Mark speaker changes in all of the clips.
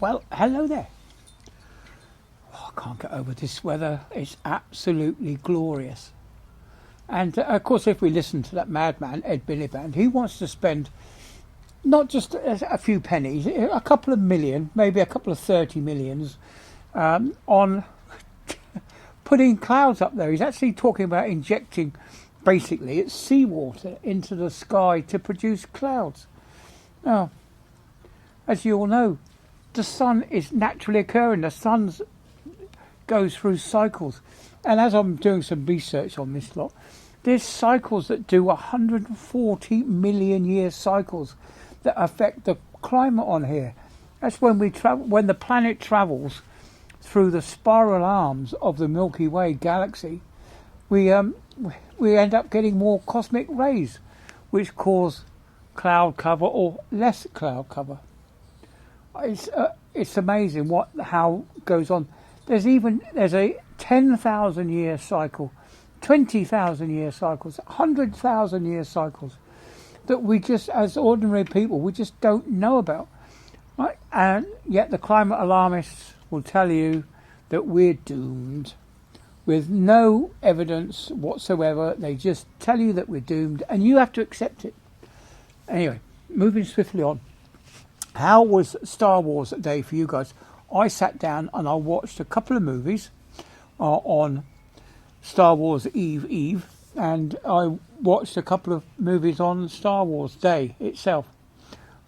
Speaker 1: Well, hello there. Oh, I can't get over this weather. It's absolutely glorious. And of course, if we listen to that madman, Ed Miliband, he wants to spend not just a few pennies, a couple of million, maybe a couple of 30 millions on putting clouds up there. He's actually talking about injecting, basically, it's seawater into the sky to produce clouds. Now, as you all know, the sun is naturally occurring. The sun goes through cycles. And as I'm doing some research on this lot, there's cycles that do 140 million year cycles that affect the climate on here. That's when when the planet travels through the spiral arms of the Milky Way galaxy, we end up getting more cosmic rays, which cause cloud cover or less cloud cover. It's amazing how goes on. There's a 10,000 year cycle, 20,000 year cycles, 100,000 year cycles that we just, as ordinary people, we just don't know about. Right? And yet the climate alarmists will tell you that we're doomed with no evidence whatsoever. They just tell you that we're doomed and you have to accept it. Anyway, moving swiftly on. How was Star Wars day for you guys? I sat down and I watched a couple of movies on Star Wars Eve, and I watched a couple of movies on Star Wars Day itself.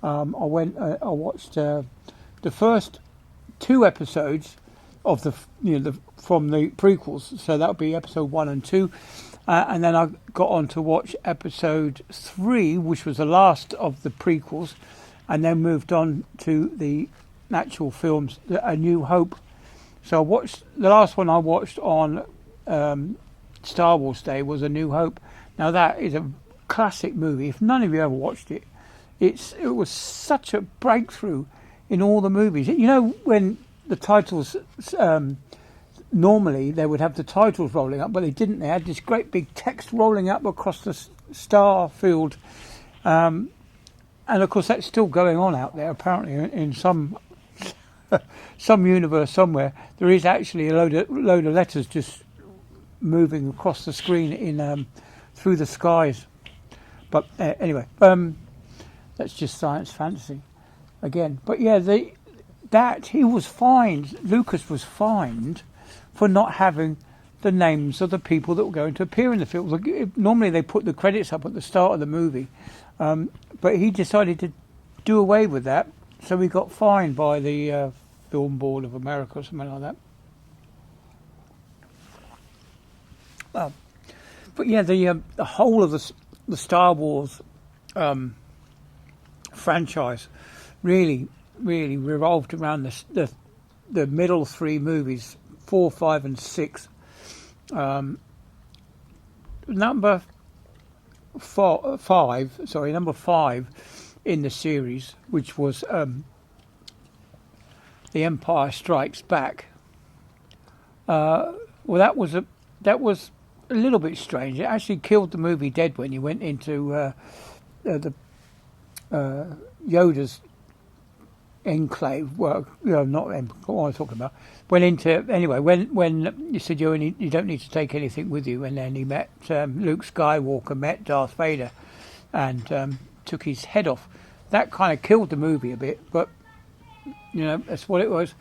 Speaker 1: I watched the first two episodes of from the prequels, so that would be episode 1 and 2, and then I got on to watch episode 3, which was the last of the prequels, and then moved on to the actual films, A New Hope. So I watched the last one I watched on Star Wars Day was A New Hope. Now that is a classic movie. If none of you ever watched it, it was such a breakthrough in all the movies. You know, when the titles normally they would have the titles rolling up, but they didn't. They had this great big text rolling up across the star field. And of course, that's still going on out there. Apparently, in some universe somewhere, there is actually a load of letters just moving across the screen in through the skies. But anyway, that's just science fantasy again. But yeah, he was fined. Lucas was fined for not having the names of the people that were going to appear in the film. Normally, they put the credits up at the start of the movie. But he decided to do away with that, so he got fined by the Film Board of America or something like that. But yeah, the whole of the Star Wars franchise really revolved around the middle three movies, 4, 5, and 6. Number 5 in the series, which was The Empire Strikes Back. Well, that was a little bit strange. It actually killed the movie dead when you went into the Yoda's enclave. Well, not what am I talking about? Went into anyway. When you said you don't need to take anything with you, and then he met Luke Skywalker, met Darth Vader, and took his head off. That kind of killed the movie a bit, but that's what it was.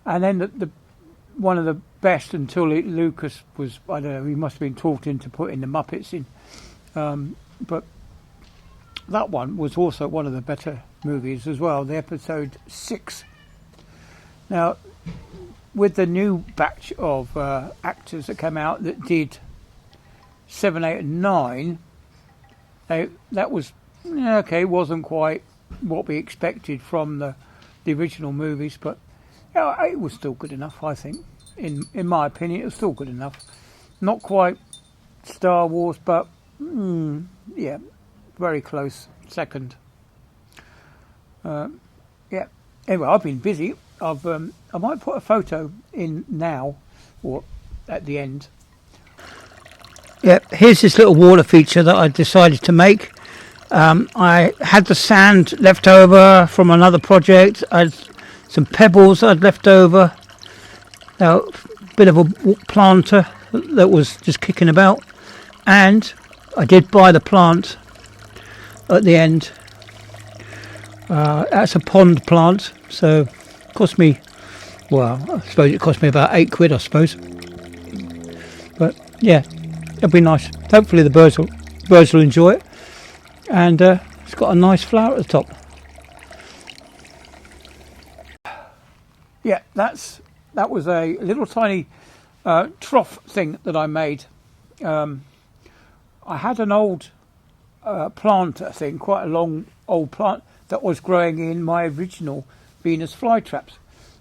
Speaker 1: And then the one of the best until Lucas was, I don't know, he must have been talked into putting the Muppets in, but that one was also one of the better movies as well, the episode 6. Now, with the new batch of actors that came out that did 7, 8 and 9, that was okay, wasn't quite what we expected from the original movies, but it was still good enough, I think. In my opinion, it was still good enough. Not quite Star Wars, but yeah, very close second. Yeah. Anyway, I've been busy. I might put a photo in now, or at the end. Yeah, here's this little water feature that I decided to make. I had the sand left over from another project. I some pebbles I'd left over, a bit of a planter that was just kicking about, and I did buy the plant at the end. That's a pond plant, so it cost me, well, I suppose it cost me about £8, I suppose. But yeah, it'll be nice. Hopefully the birds will enjoy it, and it's got a nice flower at the top. Yeah, that was a little tiny trough thing that I made. I had an old planter thing, quite a long old plant that was growing in my original Venus flytraps.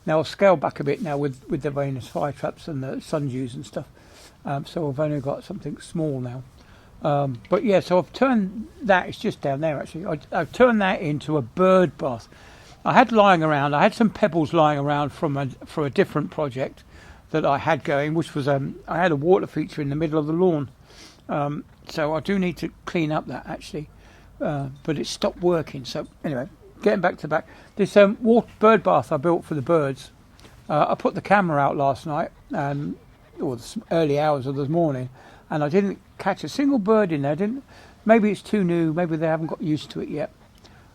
Speaker 1: Now I've scaled back a bit now with the Venus flytraps and the sundews and stuff. So I've only got something small now. But yeah, so I've turned that, it's just down there actually, I've turned that into a bird bath. I had some pebbles lying around for a different project that I had going, which was I had a water feature in the middle of the lawn. So I do need to clean up that actually, but it stopped working. So anyway, getting back to this bird bath I built for the birds. I put the camera out last night, or the early hours of this morning, and I didn't catch a single bird in there. Maybe it's too new. Maybe they haven't got used to it yet.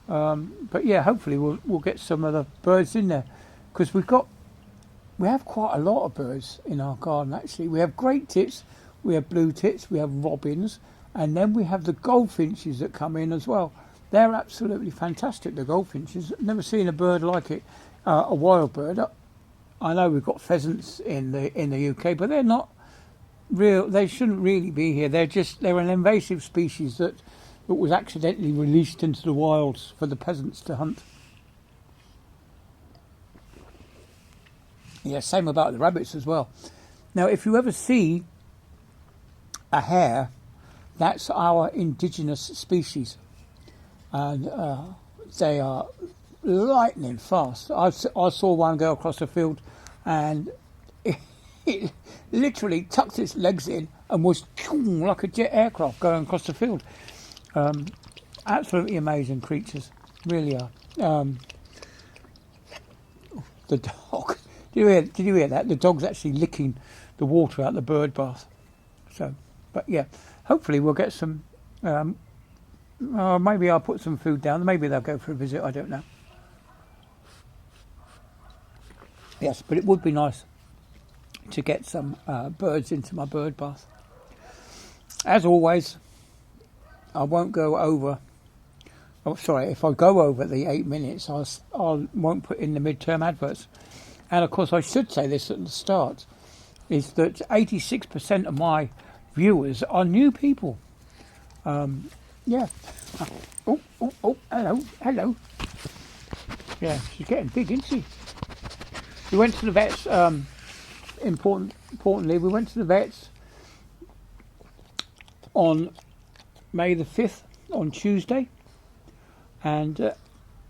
Speaker 1: But yeah, hopefully we'll get some of the birds in there, because we have quite a lot of birds in our garden actually. We have great tits, we have blue tits, we have robins, and then we have the goldfinches that come in as well. They're absolutely fantastic, the goldfinches. Never seen a bird like it, a wild bird. I know we've got pheasants in the UK, but they're not real. They shouldn't really be here. They're an invasive species that was accidentally released into the wilds for the peasants to hunt. Yeah, same about the rabbits as well. Now, if you ever see a hare, that's our indigenous species, and they are lightning fast. I saw one go across the field, and it literally tucked its legs in and was like a jet aircraft going across the field. Absolutely amazing creatures, really are. The dog. Did you hear that? The dog's actually licking the water out of the bird bath. So, but yeah, hopefully we'll get some. Maybe I'll put some food down. Maybe they'll go for a visit. I don't know. Yes, but it would be nice to get some birds into my bird bath. As always, I won't go over. Oh, sorry. If I go over the 8 minutes, I won't put in the midterm adverts. And of course, I should say this at the start: is that 86% of my viewers are new people. Yeah. Oh, hello. Yeah, she's getting big, isn't she? We went to the vets. Importantly, we went to the vets on May the 5th, on Tuesday, and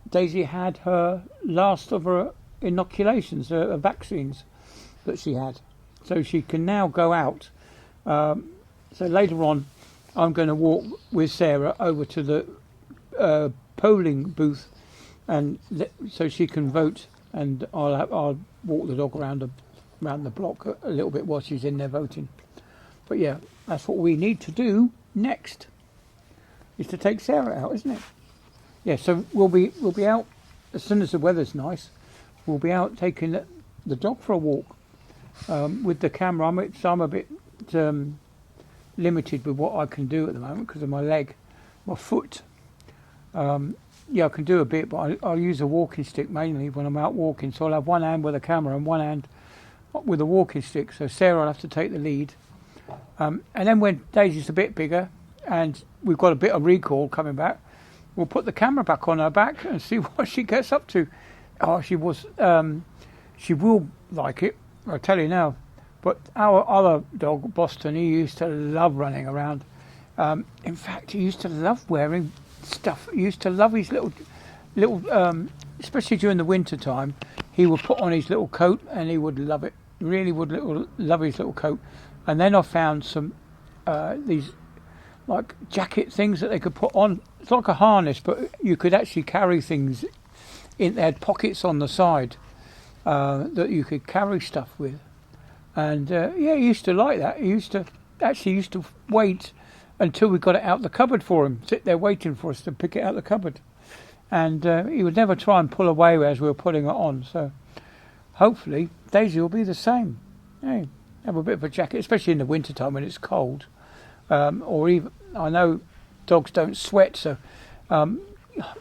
Speaker 1: Daisy had her last of her inoculations, her vaccines that she had, so she can now go out. So later on, I'm going to walk with Sarah over to the polling booth, and so she can vote, and I'll walk the dog around the block a little bit while she's in there voting. But yeah, that's what we need to do next, is to take Sarah out, isn't it? Yeah, so we'll be out as soon as the weather's nice. We'll be out taking the dog for a walk with the camera. I'm a bit limited with what I can do at the moment because of my foot. Yeah, I can do a bit, but I'll use a walking stick mainly when I'm out walking. So I'll have one hand with a camera and one hand with a walking stick. So Sarah will have to take the lead. And then when Daisy's a bit bigger and we've got a bit of recall coming back, we'll put the camera back on her back and see what she gets up to. Oh, she will like it, I'll tell you now. But our other dog, Boston, he used to love running around. In fact, he used to love wearing stuff. He used to love his little, especially during the winter time, he would put on his little coat and he would love it. Really would love his little coat. And then I found some these like jacket things that they could put on. It's like a harness, but you could actually carry things in. They had pockets on the side, that you could carry stuff with. And yeah, he used to like that. He used to wait until we got it out the cupboard for him, sit there waiting for us to pick it out the cupboard. And he would never try and pull away as we were putting it on. So hopefully Daisy will be the same. Hey, have a bit of a jacket, especially in the winter time when it's cold. Or even, I know dogs don't sweat, so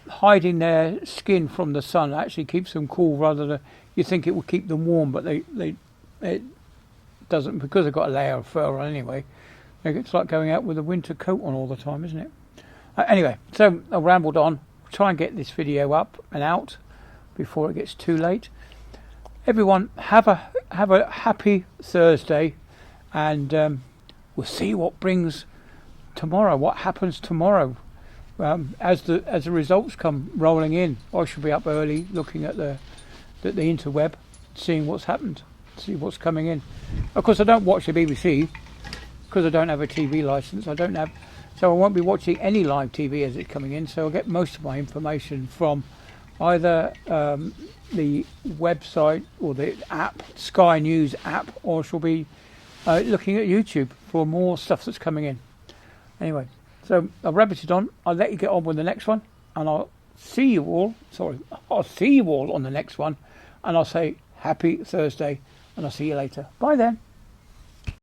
Speaker 1: hiding their skin from the sun actually keeps them cool, rather than you think it will keep them warm, but it doesn't, because they've got a layer of fur on anyway. It's like going out with a winter coat on all the time, isn't it? Anyway, so I rambled on. Try and get this video up and out before it gets too late. Everyone, have a happy Thursday, and we'll see what brings tomorrow. What happens tomorrow as the results come rolling in? I should be up early looking at the interweb, seeing what's happened, see what's coming in. Of course, I don't watch the BBC because I don't have a TV license. So I won't be watching any live TV as it's coming in. So I'll get most of my information from either the website or the app, Sky News app, or she'll be looking at YouTube for more stuff that's coming in. Anyway, so I've rabbited on. I'll let you get on with the next one, and I'll see you all on the next one, and I'll say happy Thursday, and I'll see you later. Bye then.